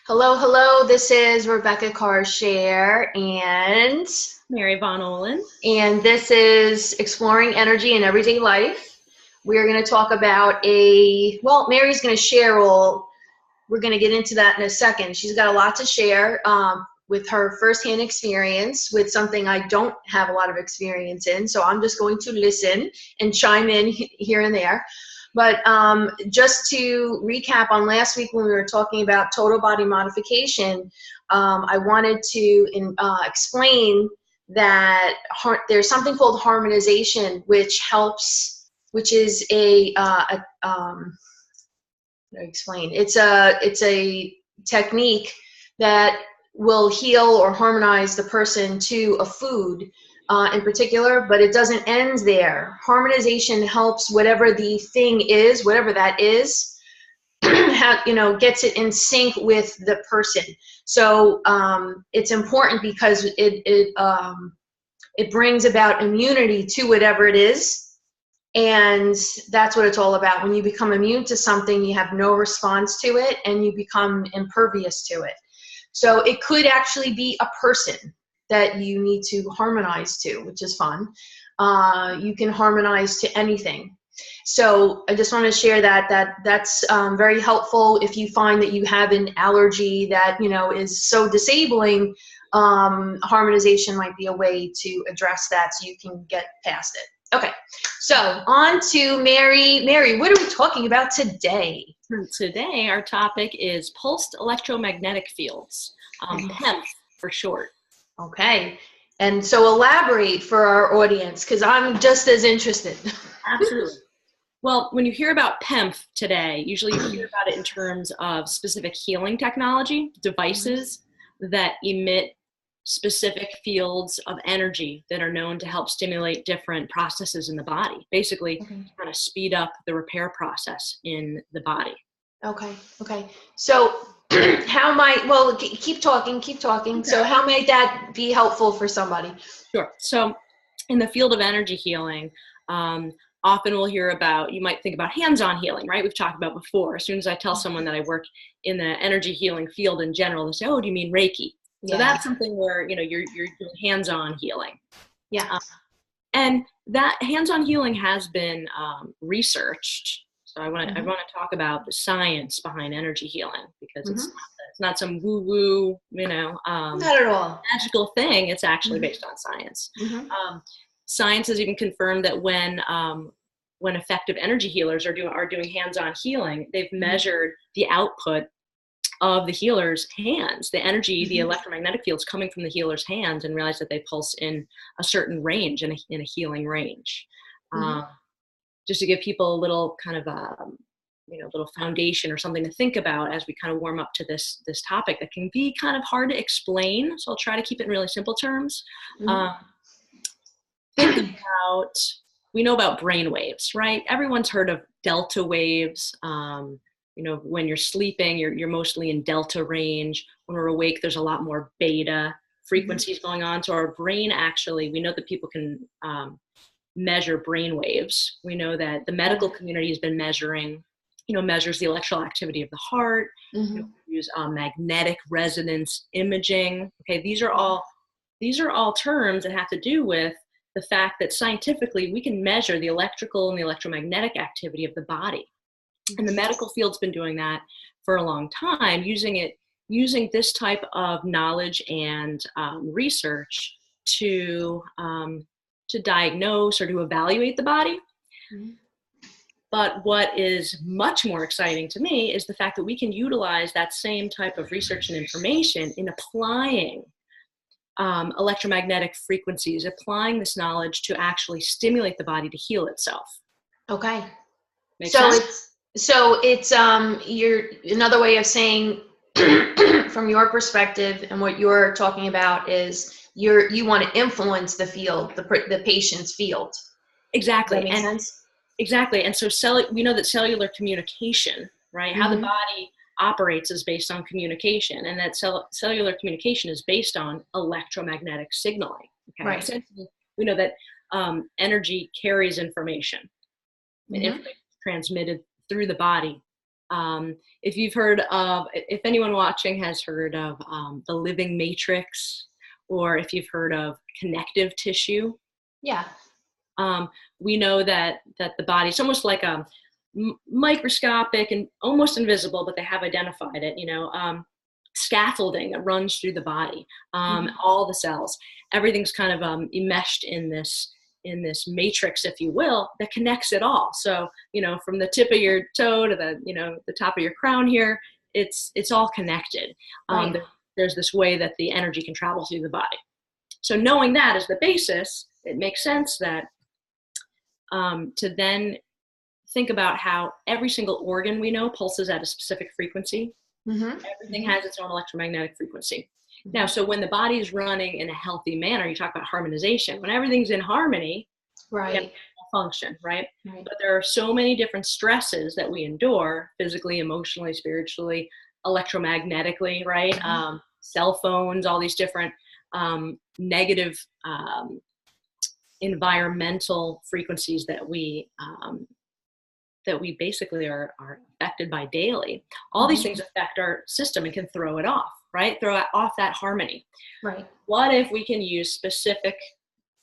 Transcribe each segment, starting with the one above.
Hello, hello. This is Rebecca Karchere, and Mary Von Ohlen. this is Exploring Energy in Everyday Life. We are going to talk about Mary's going to share all. We're going to get into that in a second. She's got a lot to share with her firsthand experience with something I don't have a lot of experience in. So I'm just going to listen and chime in here and there. But just to recap on last week when we were talking about total body modification, I wanted to explain that there's something called harmonization, which is explain. It's a technique that will heal or harmonize the person to a food in particular, but it doesn't end there. Harmonization helps whatever the thing is, whatever that is, gets it in sync with the person. So it's important because it brings about immunity to whatever it is. And that's what it's all about. When you become immune to something, you have no response to it and you become impervious to it. So it could actually be a person that you need to harmonize to, which is fun. You can harmonize to anything. So I just want to share that's very helpful if you find that you have an allergy that is so disabling. Harmonization might be a way to address that so you can get past it. Okay, so on to Mary. Mary, what are we talking about today? Today, our topic is pulsed electromagnetic fields, PEMF for short. Okay, and so elaborate for our audience, because I'm just as interested. Absolutely. Well, when you hear about PEMF today, usually you hear about it in terms of specific healing technology, devices that emit specific fields of energy that are known to help stimulate different processes in the body, basically kind of speed up the repair process in the body. Okay. So keep talking. Okay. So how might that be helpful for somebody? Sure. So in the field of energy healing, often we'll hear about, you might think about hands-on healing, right? We've talked about before. As soon as I tell someone that I work in the energy healing field in general, they say, oh, do you mean Reiki? So that's something where, you're doing hands-on healing. Yeah. And that hands-on healing has been researched. So I want to talk about the science behind energy healing, because it's not some woo-woo, not at all magical thing. It's actually based on science. Science has even confirmed that when effective energy healers are doing hands-on healing, they've measured the output of the healer's hands, the energy, the electromagnetic fields coming from the healer's hands, and realize that they pulse in a certain range, in a healing range. Just to give people a little kind of little foundation or something to think about as we kind of warm up to this topic that can be kind of hard to explain. So I'll try to keep it in really simple terms. Think about, we know about brain waves, right? Everyone's heard of delta waves. When you're sleeping, you're mostly in delta range. When we're awake, there's a lot more beta frequencies going on. So our brain actually, we know that people can measure brain waves. We know that the medical community has been measuring, measures the electrical activity of the heart. Use magnetic resonance imaging. Okay, these are all terms that have to do with the fact that scientifically we can measure the electrical and the electromagnetic activity of the body. And the medical field's been doing that for a long time, using this type of knowledge and research to diagnose or to evaluate the body. But what is much more exciting to me is the fact that we can utilize that same type of research and information in applying electromagnetic frequencies, applying this knowledge to actually stimulate the body to heal itself. Okay. Make sense? It's another way of saying from your perspective, and what you're talking about is you want to influence the field, the patient's field. Exactly. Does that make sense? Exactly. And so we know that cellular communication, right? How the body operates is based on communication, and that cellular communication is based on electromagnetic signaling. Okay. Right. Essentially, we know that energy carries information. Information is transmitted through the body If you've heard of, if anyone watching has heard of the living matrix, or if you've heard of connective tissue. Yeah. We know that the body is almost like a microscopic and almost invisible, but they have identified it, scaffolding that runs through the body, all the cells, everything's kind of enmeshed in this matrix, if you will, that connects it all. So, from the tip of your toe to the top of your crown here, it's all connected. Right. There's this way that the energy can travel through the body. So knowing that as the basis, it makes sense that to then think about how every single organ we know pulses at a specific frequency. Everything has its own electromagnetic frequency. Now, so when the body is running in a healthy manner, you talk about harmonization. When everything's in harmony, right, function, right? But there are so many different stresses that we endure, physically, emotionally, spiritually, electromagnetically, right? Cell phones, all these different negative environmental frequencies that we basically are affected by daily. All these things affect our system and can throw it off, right? Throw off that harmony. Right. What if we can use specific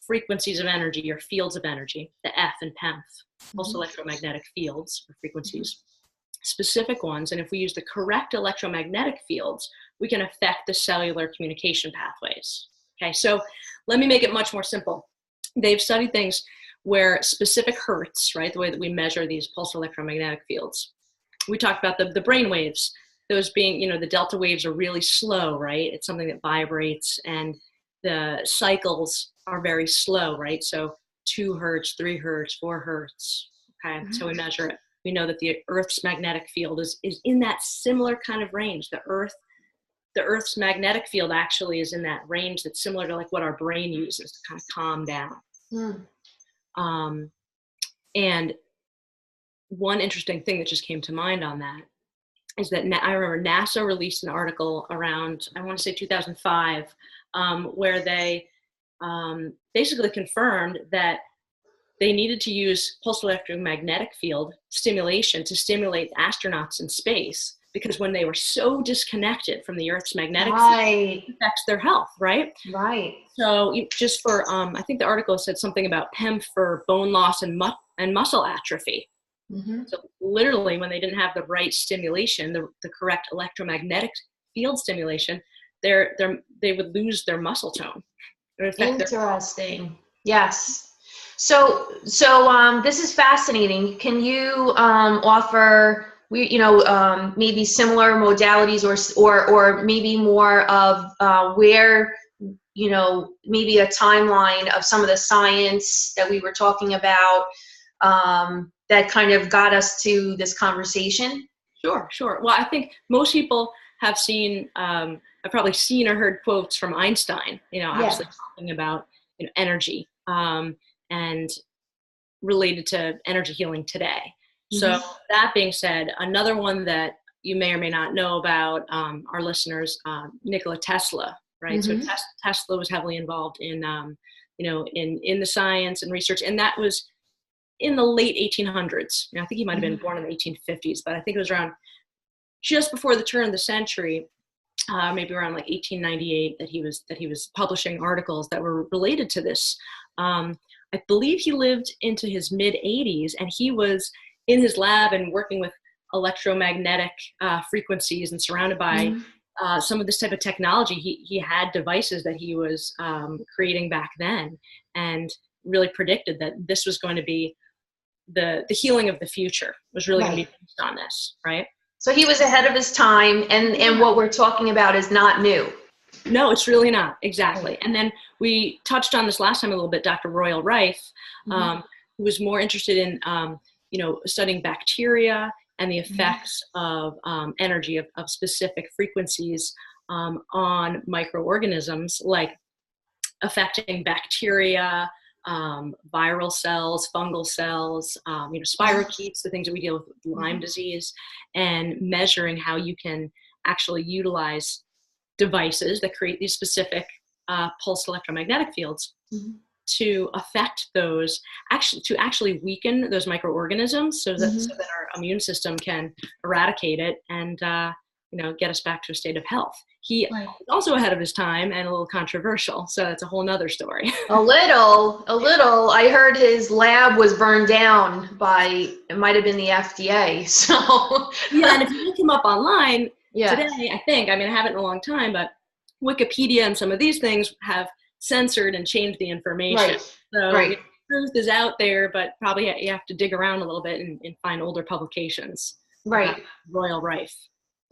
frequencies of energy or fields of energy, the F and PEMF, pulse electromagnetic fields or frequencies, specific ones, and if we use the correct electromagnetic fields, we can affect the cellular communication pathways. Okay, so let me make it much more simple. They've studied things where specific hertz, right, the way that we measure these pulse electromagnetic fields. We talked about the brain waves, those being, the delta waves are really slow, right? It's something that vibrates, and the cycles are very slow, right? So 2 hertz, 3 hertz, 4 hertz, okay? So we measure it. We know that the Earth's magnetic field is in that similar kind of range. The Earth's magnetic field actually is in that range that's similar to like what our brain uses to kind of calm down. And one interesting thing that just came to mind on that is that I remember NASA released an article around, I want to say 2005, where they basically confirmed that they needed to use pulse electromagnetic field stimulation to stimulate astronauts in space, because when they were so disconnected from the Earth's magnetic field, it affects their health, right? Right. So just for, I think the article said something about PEMF for bone loss and muscle atrophy. So literally when they didn't have the right stimulation, the correct electromagnetic field stimulation, they would lose their muscle tone. Interesting. Yes. So this is fascinating. Can you offer maybe similar modalities or maybe more of where maybe a timeline of some of the science that we were talking about that kind of got us to this conversation? Sure. Well, I think most people have seen, I've probably seen or heard quotes from Einstein, obviously talking about energy and related to energy healing today. So that being said, another one that you may or may not know about, our listeners, Nikola Tesla, right? So Tesla was heavily involved in, in the science and research, and that was in the late 1800s. I think he might have been born in the 1850s, but I think it was around just before the turn of the century, maybe around like 1898, that he was publishing articles that were related to this. I believe he lived into his mid 80s, and he was in his lab and working with electromagnetic frequencies and surrounded by some of this type of technology. He had devices that he was creating back then, and really predicted that this was going to be the healing of the future, was really going to be based on this, right? So he was ahead of his time, and what we're talking about is not new. No, it's really not. Exactly. And then we touched on this last time a little bit, Dr. Royal Rife, who was more interested in, studying bacteria and the effects of energy of specific frequencies on microorganisms, like affecting bacteria, viral cells, fungal cells, spirochetes, the things that we deal with Lyme disease, and measuring how you can actually utilize devices that create these specific pulse electromagnetic fields to affect those, to actually weaken those microorganisms so that our immune system can eradicate it and get us back to a state of health. He was also ahead of his time and a little controversial, so that's a whole nother story. A little. I heard his lab was burned down by, it might have been the FDA. So yeah, and if you look him up online today, I haven't in a long time, but Wikipedia and some of these things have censored and changed the information. So truth is out there, but probably you have to dig around a little bit and find older publications. Royal Rife.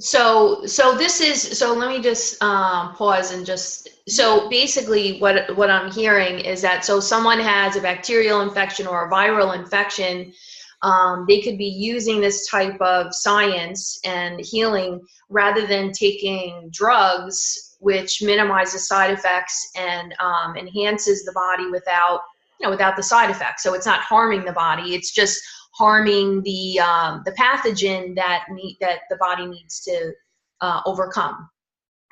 So let me just pause and so basically what I'm hearing is that, so someone has a bacterial infection or a viral infection, they could be using this type of science and healing rather than taking drugs, which minimizes side effects and enhances the body without the side effects. So it's not harming the body, it's just harming the pathogen that the body needs to overcome.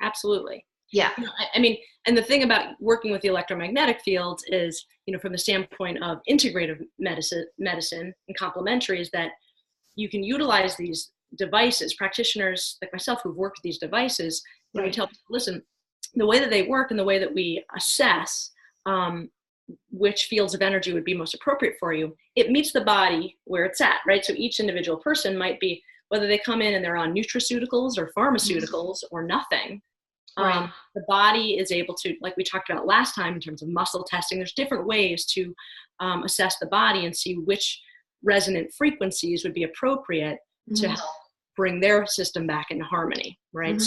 Absolutely. Yeah. And the thing about working with the electromagnetic fields is, from the standpoint of integrative medicine and complementary, is that you can utilize these devices. Practitioners like myself who've worked with these devices, we tell people, listen, the way that they work and the way that we assess which fields of energy would be most appropriate for you, it meets the body where it's at, right? So each individual person might be, whether they come in and they're on nutraceuticals or pharmaceuticals or nothing, the body is able to, like we talked about last time in terms of muscle testing, there's different ways to assess the body and see which resonant frequencies would be appropriate to help bring their system back into harmony, right?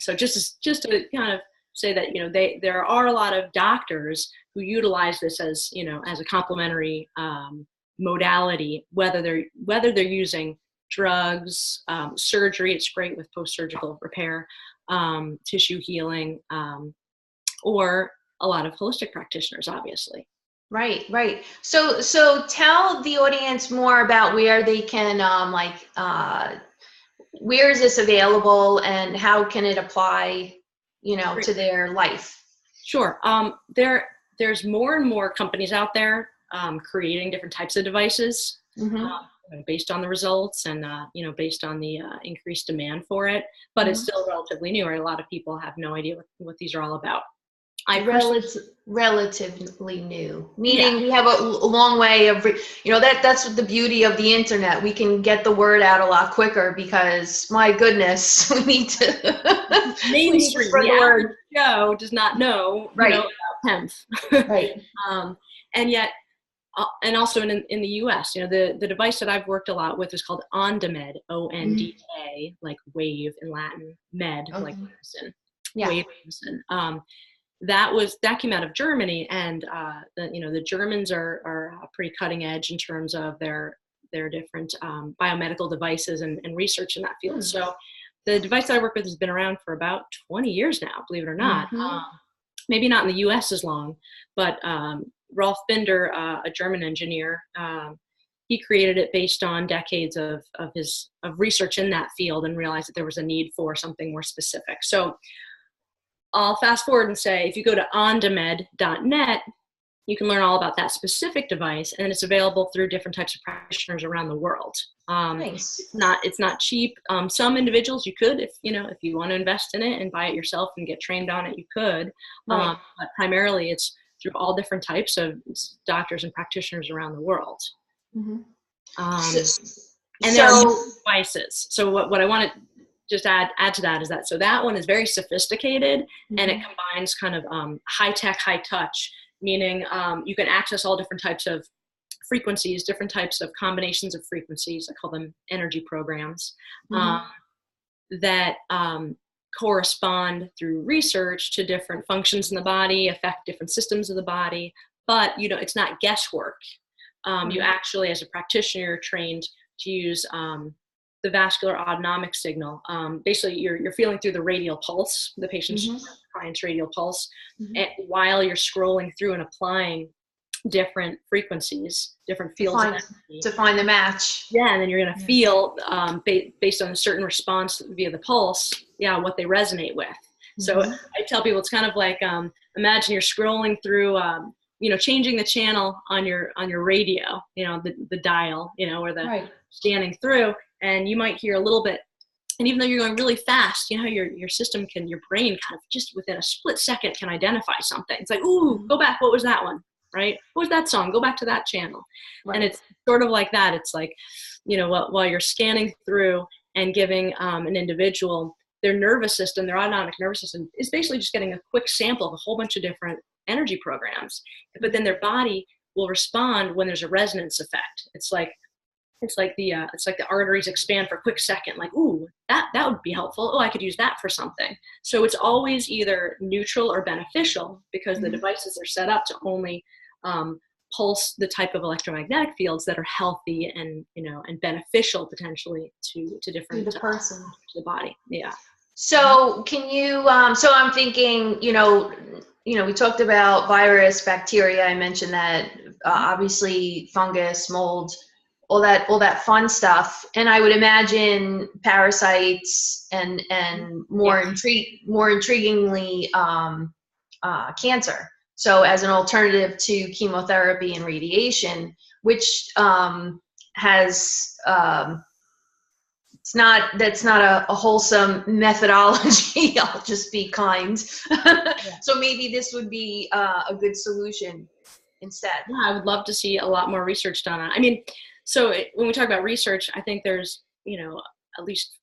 So just to kind of say that, there are a lot of doctors who utilize this as a complementary modality, whether they're using drugs, surgery. It's great with post-surgical repair, tissue healing, or a lot of holistic practitioners, obviously. Right. So tell the audience more about where they can, where is this available and how can it apply, to their life? Sure. There's more and more companies out there creating different types of devices based on the results and based on the increased demand for it. But it's still relatively new. Right? A lot of people have no idea what these are all about. Relatively new, meaning we have a long way of, that's the beauty of the internet. We can get the word out a lot quicker because, my goodness, we need to mainstream. The average Joe does not know, about PEMF. And yet, and also in the U.S., the device that I've worked a lot with is called OnDa, ONDA, like wave in Latin, med, like medicine, wave medicine. That came out of Germany, and the Germans are pretty cutting edge in terms of their different biomedical devices and research in that field. So the device that I work with has been around for about 20 years now, believe it or not. Maybe not in the U.S. as long, but Rolf Binder, a German engineer, he created it based on decades of research in that field and realized that there was a need for something more specific. So I'll fast forward and say, if you go to ondamed.net, you can learn all about that specific device, and it's available through different types of practitioners around the world. Nice. It's not cheap. Some individuals you could, if you want to invest in it and buy it yourself and get trained on it, you could. But primarily, it's through all different types of doctors and practitioners around the world. And there are more devices. So what I want to just add to that is that, so that one is very sophisticated and it combines kind of high tech, high touch, meaning you can access all different types of frequencies, different types of combinations of frequencies. I call them energy programs that correspond through research to different functions in the body, affect different systems of the body, but it's not guesswork. You actually, as a practitioner, are trained to use the vascular autonomic signal. Basically, you're feeling through the radial pulse, the patient's client's radial pulse, and while you're scrolling through and applying different frequencies, different fields of energy. To find the match. Yeah, and then you're going to feel, based on a certain response via the pulse, what they resonate with. So I tell people it's kind of like, imagine you're scrolling through changing the channel on your radio, the dial, or the Right. scanning through, and you might hear a little bit. And even though you're going really fast, your system your brain kind of just within a split second can identify something. It's like, ooh, go back. What was that one? Right? What was that song? Go back to that channel. Right. And it's sort of like that. It's like, while you're scanning through and giving an individual their nervous system, their autonomic nervous system is basically just getting a quick sample of a whole bunch of different energy programs. But then their body will respond when there's a resonance effect. It's like the arteries expand for a quick second, like, ooh, that would be helpful. Oh, I could use that for something. So it's always either neutral or beneficial, because the devices are set up to only pulse the type of electromagnetic fields that are healthy and beneficial potentially to different to the person, to the body. Yeah. So can you? So I'm thinking, we talked about virus, bacteria. I mentioned that, obviously fungus, mold, all that fun stuff. And I would imagine parasites and more intriguingly, cancer. So as an alternative to chemotherapy and radiation, which has that's not a wholesome methodology. I'll just be kind. So maybe this would be a good solution instead. Yeah, I would love to see a lot more research done on it. I mean, when we talk about research, I think there's, at least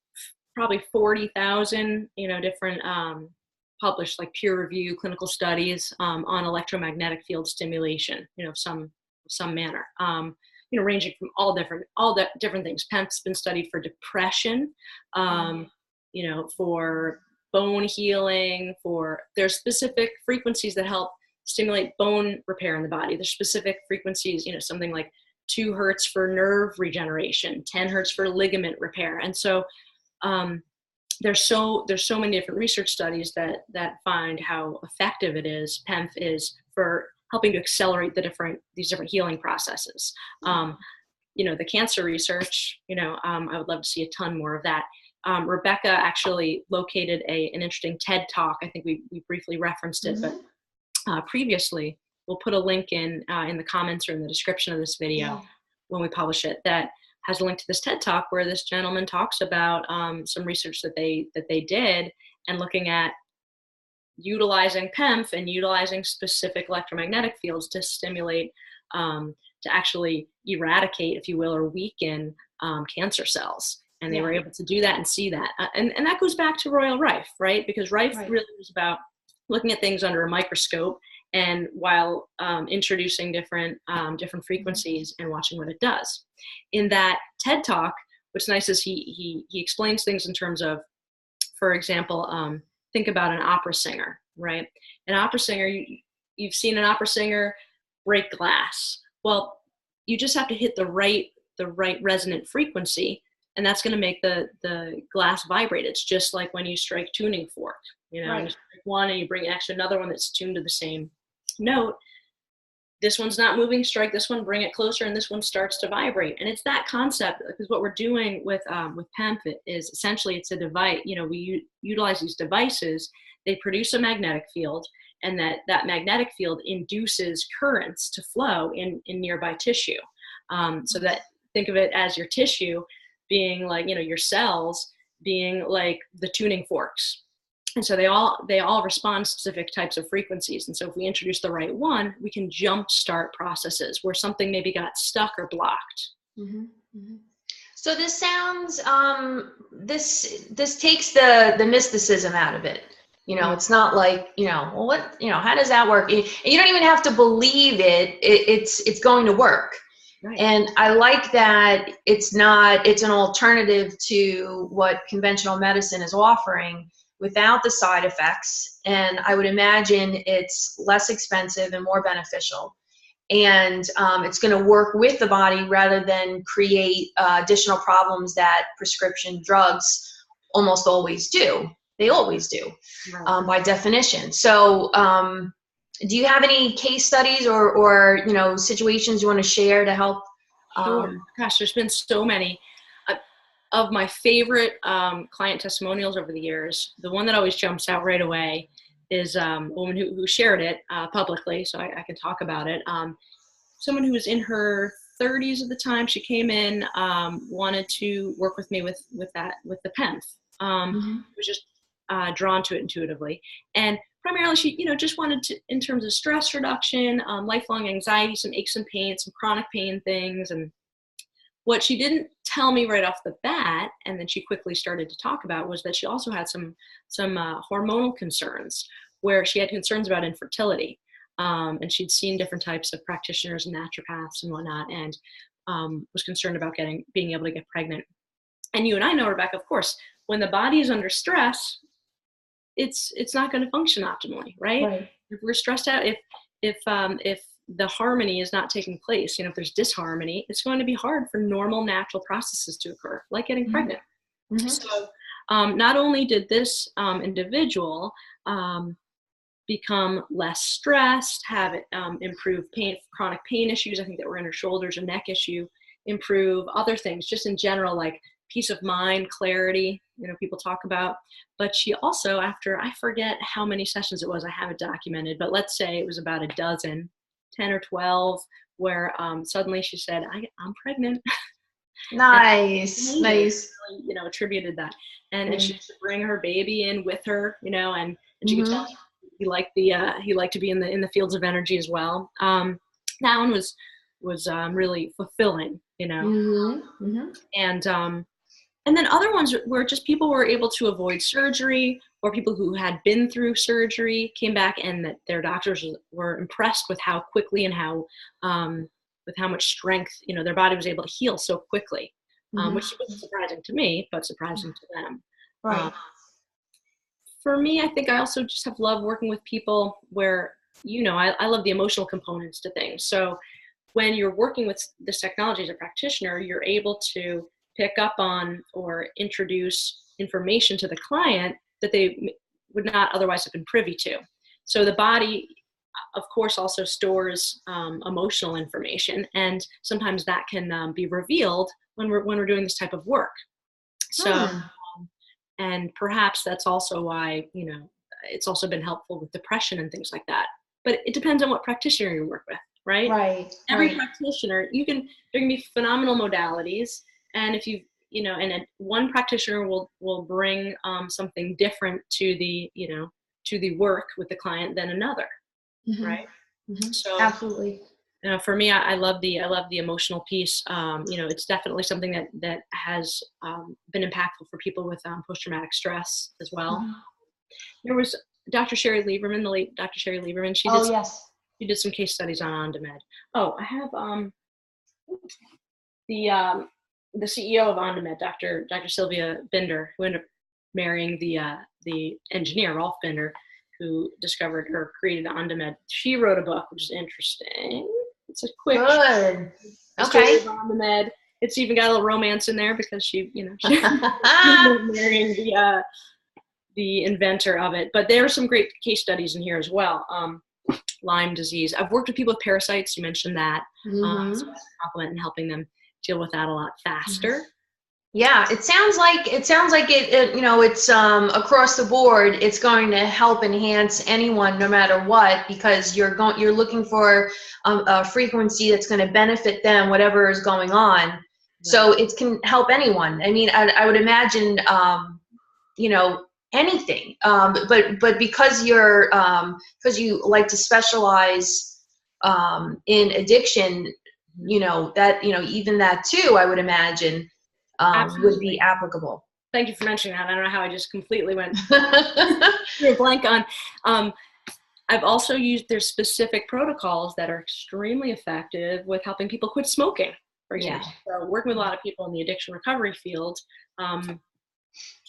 probably 40,000, different published, like, peer review clinical studies on electromagnetic field stimulation, of some manner. Ranging from all different things. PEMF's been studied for depression, for bone healing, there's specific frequencies that help stimulate bone repair in the body. There's specific frequencies, something like 2 hertz for nerve regeneration, 10 hertz for ligament repair. And so there's so many different research studies that find how effective PEMF is for helping to accelerate these different healing processes. The cancer research, I would love to see a ton more of that. Rebecca actually located an interesting TED Talk. I think we briefly referenced it, but previously, we'll put a link in the comments or in the description of this video when we publish it, that has a link to this TED Talk where this gentleman talks about some research that they did, and looking at utilizing PEMF and utilizing specific electromagnetic fields to stimulate, to actually eradicate, if you will, or weaken cancer cells. And they were able to do that and see that. And that goes back to Royal Rife, right? Because Rife really was about looking at things under a microscope, and while introducing different frequencies and watching what it does. In that TED Talk, what's nice is he explains things in terms of, for example, think about an opera singer, right? An opera singer, you've seen an opera singer break glass. Well, you just have to hit the right resonant frequency, and that's going to make the glass vibrate. It's just like when you strike tuning fork, you strike one and you bring next to another one that's tuned to the same note. This one's not moving, strike this one, bring it closer, and this one starts to vibrate. And it's that concept, because what we're doing with PEMF is essentially, it's a device. We utilize these devices. They produce a magnetic field, and that magnetic field induces currents to flow in nearby tissue. So that, think of it as your tissue being like, your cells being like the tuning forks. And so they all respond to specific types of frequencies. And so if we introduce the right one, we can jumpstart processes where something maybe got stuck or blocked. So this sounds, this takes the mysticism out of it. It's not like, well, what, how does that work? And you don't even have to believe it. It's going to work. Right. And I like that it's an alternative to what conventional medicine is offering, without the side effects. And I would imagine it's less expensive and more beneficial. And it's going to work with the body rather than create additional problems that prescription drugs almost always do. They always do, by definition. So do you have any case studies or situations you want to share to help? Sure. Gosh, there's been so many. Of my favorite client testimonials over the years, the one that always jumps out right away is a woman who shared it publicly, so I can talk about it. Someone who was in her 30s at the time. She came in, wanted to work with me with the PEMF. Was just drawn to it intuitively, and primarily she, just wanted to, in terms of stress reduction, lifelong anxiety, some aches and pains, some chronic pain things. And what she didn't tell me right off the bat, and then she quickly started to talk about, was that she also had some hormonal concerns, where she had concerns about infertility. And she'd seen different types of practitioners and naturopaths and whatnot, and was concerned about being able to get pregnant. And you and I know, Rebecca, of course, when the body is under stress, it's not going to function optimally, right? If we're stressed out, if the harmony is not taking place, if there's disharmony, it's going to be hard for normal natural processes to occur, like getting pregnant. So not only did this individual become less stressed, have it improve chronic pain issues, I think that were in her shoulders or neck issue, improve other things, just in general, like peace of mind, clarity, people talk about. But she also, after, I forget how many sessions it was, I have it documented, but let's say it was about a dozen, 10 or 12, where suddenly she said, I'm pregnant. Nice. Really, attributed that. And she used to bring her baby in with her, and she could tell he liked to be in the fields of energy as well. That one was really fulfilling, and then other ones where just people were able to avoid surgery, or people who had been through surgery came back, and that their doctors were impressed with how quickly and how with how much strength their body was able to heal so quickly, which was surprising to me, but surprising to them. Right. For me, I think I also just have loved working with people where, I love the emotional components to things. So when you're working with this technology as a practitioner, you're able to pick up on or introduce information to the client that they would not otherwise have been privy to. So the body, of course, also stores emotional information, and sometimes that can be revealed when we're doing this type of work. So, and perhaps that's also why, it's also been helpful with depression and things like that. But it depends on what practitioner you work with, right? Right. Every practitioner, there can be phenomenal modalities. And if one practitioner will bring something different to the work with the client than another, right? So absolutely. For me, I love the emotional piece. It's definitely something that has been impactful for people with post-traumatic stress as well. There was Dr. Sherry Lieberman, the late Dr. Sherry Lieberman. She did some case studies on OnDemand. Oh, I have the CEO of OnDemand, Dr. Sylvia Binder, who ended up marrying the engineer, Rolf Binder, who discovered or created OnDemand. She wrote a book, which is interesting. It's a quick story of OnDemand. It's even got a little romance in there because she marrying the inventor of it. But there are some great case studies in here as well. Lyme disease. I've worked with people with parasites. You mentioned that. So that's a compliment in helping them deal with that a lot faster. Yeah, it sounds like it's across the board. It's going to help enhance anyone, no matter what, because you're looking for a frequency that's going to benefit them, whatever is going on. Right. So it can help anyone. I mean, I would imagine, anything. But because you like to specialize in addiction, even that too, I would imagine. Would be applicable. Thank you for mentioning that. I don't know how I just completely went through a blank on. I've also there's specific protocols that are extremely effective with helping people quit smoking, for example. So working with a lot of people in the addiction recovery field,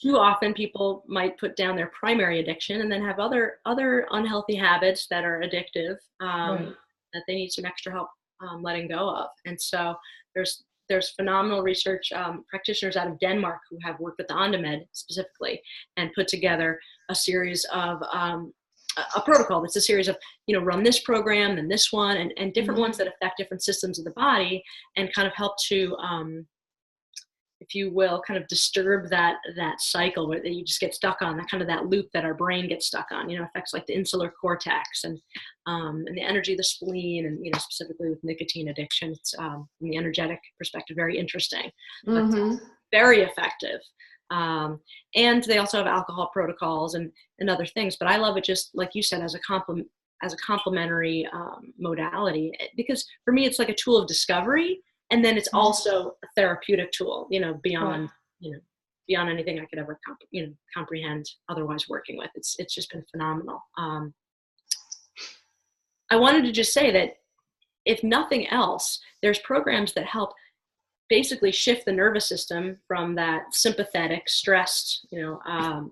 too often people might put down their primary addiction and then have other unhealthy habits that are addictive that they need some extra help letting go of. And so there's phenomenal research, practitioners out of Denmark who have worked with the OnDemand specifically and put together a series of a protocol that's a series of, run this program, then this one, and different ones that affect different systems of the body, and kind of help to if you will, kind of disturb that cycle where you just get stuck on, that kind of that loop that our brain gets stuck on, affects like the insular cortex and the energy of the spleen, and, specifically with nicotine addiction, it's from the energetic perspective, very interesting, but very effective. And they also have alcohol protocols and other things, but I love it just like you said, as a complementary modality, because for me, it's like a tool of discovery. And then it's also a therapeutic tool, beyond, beyond anything I could ever, comprehend otherwise working with. It's just been phenomenal. I wanted to just say that if nothing else, there's programs that help basically shift the nervous system from that sympathetic, stressed,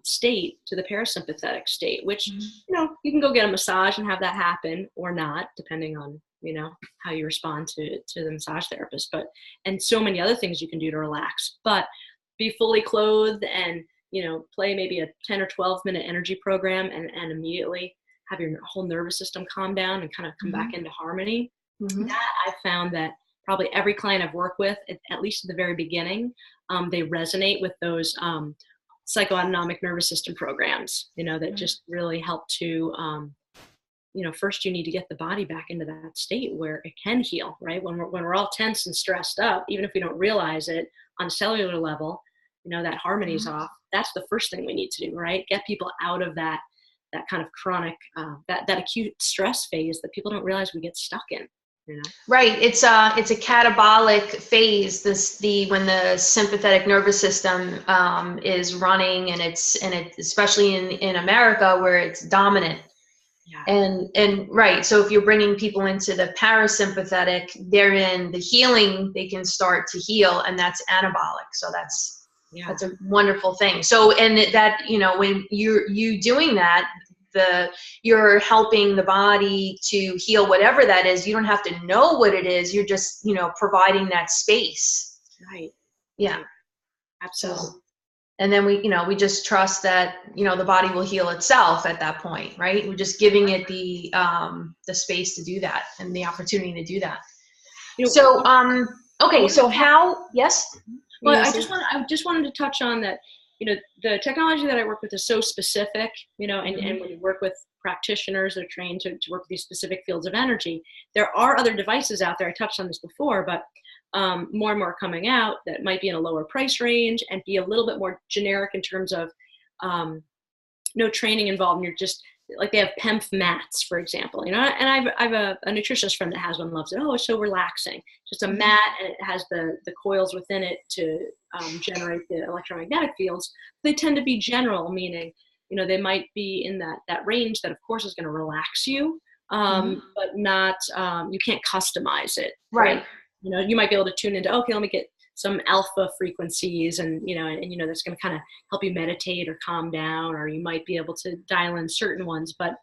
state to the parasympathetic state, which, you can go get a massage and have that happen or not, depending on, how you respond to the massage therapist, and so many other things you can do to relax, but be fully clothed and, play maybe a 10 or 12 minute energy program and immediately have your whole nervous system calm down and kind of come back into harmony. That I found that probably every client I've worked with, at least at the very beginning, they resonate with those psychoautonomic nervous system programs, that just really help to, first you need to get the body back into that state where it can heal, right? When we're all tense and stressed up, even if we don't realize it on a cellular level, that harmony's off. That's the first thing we need to do, right? Get people out of that kind of chronic, that acute stress phase that people don't realize we get stuck in. Right. It's a catabolic phase. When the sympathetic nervous system is running, and it especially in America where it's dominant. Yeah. And right. So if you're bringing people into the parasympathetic, they're in the healing. They can start to heal, and that's anabolic. So that's a wonderful thing. So and that when you doing that, you're helping the body to heal whatever that is. You don't have to know what it is. You're just, providing that space. Right. Yeah. Absolutely. So, and then we just trust that, the body will heal itself at that point, right? We're just giving it the space to do that and the opportunity to do that. So, okay. So yes? Well, I just wanted to touch on that. The technology that I work with is so specific, and when you work with practitioners that are trained to work with these specific fields of energy, there are other devices out there. I touched on this before, but more and more coming out that might be in a lower price range and be a little bit more generic in terms of no training involved. And you're just like, they have PEMF mats, for example, and I've a nutritionist friend that has one, loves it. Oh, it's so relaxing. Just a mat, and it has the coils within it to generate the electromagnetic fields. They tend to be general, meaning, they might be in that range that of course is going to relax you, but not, you can't customize it. Right. You might be able to tune into, okay, let me get some alpha frequencies and that's going to kind of help you meditate or calm down, or you might be able to dial in certain ones, but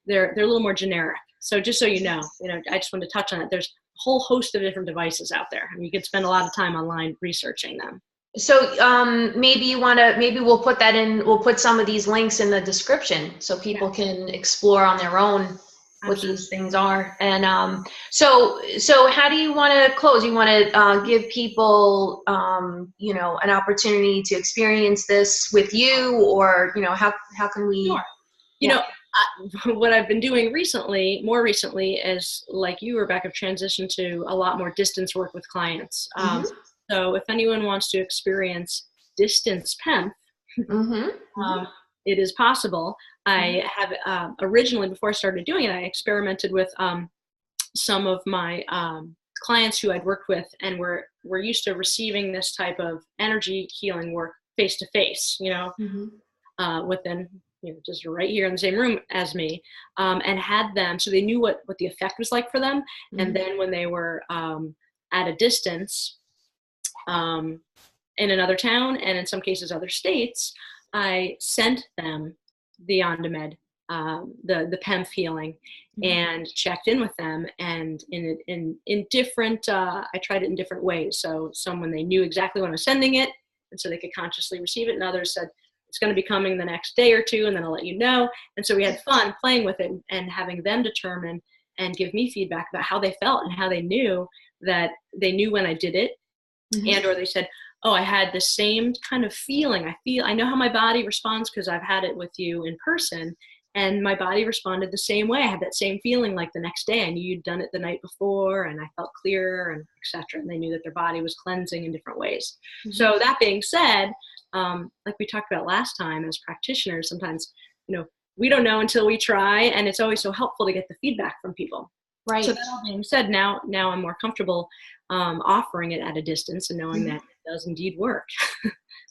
they're a little more generic. So just so I just wanted to touch on it. There's a whole host of different devices out there, and you could spend a lot of time online researching them. So maybe we'll put that in, we'll put some of these links in the description so people can explore on their own what these things are. And so how do you want to close? You want to give people an opportunity to experience this with you, or how can we? Sure. What I've been doing more recently is, like you, Rebecca, transitioned to a lot more distance work with clients. So if anyone wants to experience distance PEMF, it is possible. I have originally, before I started doing it, I experimented with some of my clients who I'd worked with and were used to receiving this type of energy healing work face to face, within, just right here in the same room as me, and had them, so they knew what the effect was like for them. And then when they were at a distance, in another town, and in some cases other states, I sent them the on-demand, the PEMF healing, and checked in with them. And in different, I tried it in different ways. So some, when they knew exactly when I was sending it, and so they could consciously receive it, and others said, it's going to be coming the next day or two, and then I'll let you know. And so we had fun playing with it and having them determine and give me feedback about how they felt and how they knew when I did it. And or they said, oh, I had the same kind of feeling. I know how my body responds because I've had it with you in person, and my body responded the same way. I had that same feeling like the next day. I knew you'd done it the night before, and I felt clearer, and etc. And they knew that their body was cleansing in different ways. Mm-hmm. So that being said, like we talked about last time, as practitioners, sometimes, we don't know until we try, and it's always so helpful to get the feedback from people. Right. So that all being said, now I'm more comfortable offering it at a distance and knowing that it does indeed work.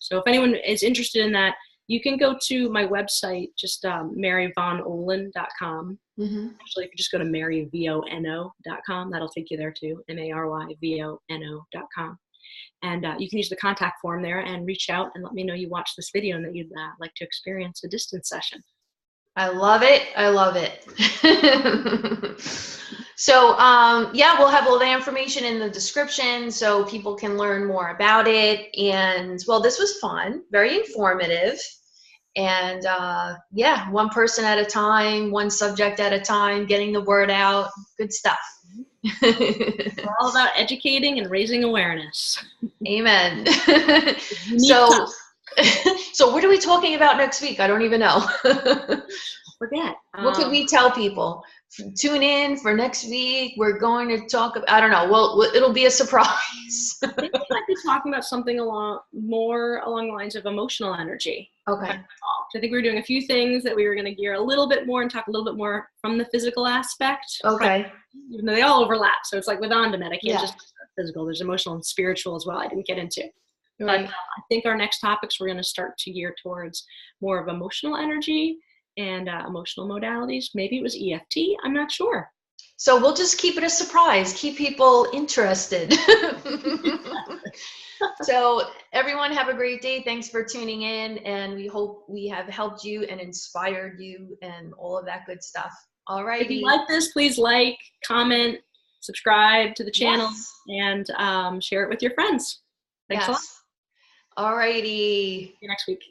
So if anyone is interested in that, you can go to my website, just maryvonohlen.com. Actually, if you just go to maryvono.com, that'll take you there too, maryvono.com. And you can use the contact form there and reach out and let me know you watched this video and that you'd like to experience a distance session. I love it. I love it. So, yeah, we'll have all the information in the description so people can learn more about it. And, well, this was fun, very informative. And, yeah, one person at a time, one subject at a time, getting the word out. Good stuff. We're all about educating and raising awareness. Amen. So what are we talking about next week? I don't even know. Forget. What could we tell people? Tune in for next week. We're going to talk about, I don't know. Well, it'll be a surprise. I think we might be talking about something more along the lines of emotional energy. Okay. I think we were doing a few things that we were going to gear a little bit more and talk a little bit more from the physical aspect. Okay. Even though they all overlap. So it's like with on-demand, I can't just talk about physical. There's emotional and spiritual as well. I didn't get into. Right. But I think our next topics, we're going to start to gear towards more of emotional energy and emotional modalities. Maybe it was EFT. I'm not sure. So we'll just keep it a surprise. Keep people interested. So everyone have a great day. Thanks for tuning in. And we hope we have helped you and inspired you and all of that good stuff. All right. If you like this, please like, comment, subscribe to the channel, and share it with your friends. Thanks a lot. All righty. See you next week.